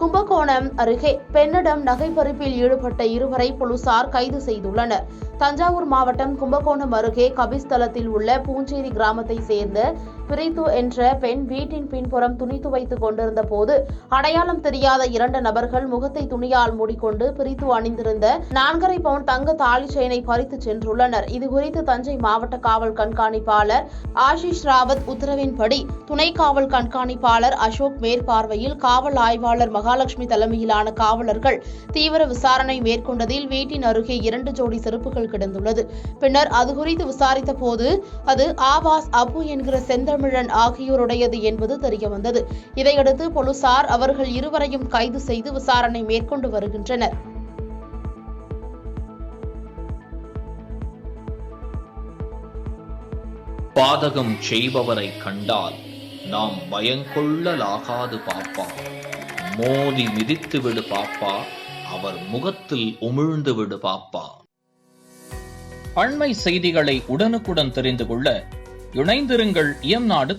கும்பகோணம் அருகே பெண்ணிடம் நகை பறிப்பில் ஈடுபட்ட இருவரை போலீசார் கைது செய்துள்ளனர். தஞ்சாவூர் மாவட்டம் கும்பகோணம் அருகே கபிஸ்தலத்தில் உள்ள பூஞ்சேரி கிராமத்தை சேர்ந்த பிரித்து என்ற பெண் வீட்டின் பின்புறம் துணி துவைத்துக் கொண்டிருந்த போது அடையாளம் தெரியாத 2 நபர்கள் முகத்தை துணியால் மூடிக்கொண்டு பிரித்து அணிந்திருந்த 4.5 பவுன் தங்க தாலி செயினை பறித்து சென்றுள்ளனர். இதுகுறித்து தஞ்சை மாவட்ட காவல் கண்காணிப்பாளர் ஆஷிஷ் ராவத் உத்தரவின்படி துணை காவல் கண்காணிப்பாளர் அசோக் மேற்பார்வையில் காவல் ஆய்வாளர் மகாலட்சுமி தலைமையிலான காவலர்கள் தீவிர விசாரணை மேற்கொண்டதில் வீட்டின் அருகே 2 ஜோடி செருப்புகள் கிடந்துள்ளது. பின்னர் அதுகுறித்து விசாரித்த போது அது ஆவாஸ், அப்பு என்கிற செந்தமிழன் ஆகியோருடையது என்பது தெரியவந்தது. இதையடுத்து போலீசார் அவர்கள் இருவரையும் கைது செய்து விசாரணை மேற்கொண்டு வருகின்றனர். பாதகம் செய்பவரை கண்டால் நாம் பயங்கொள்ளலாகாது பாப்பா. மோதி மிதித்து விடு பாப்பா, அவர் முகத்தில் உமிழ்ந்து விடு பாப்பா. அண்மை செய்திகளை உடனுக்குடன் தெரிந்து கொள்ள இணைந்திருங்கள் இயம்நாடு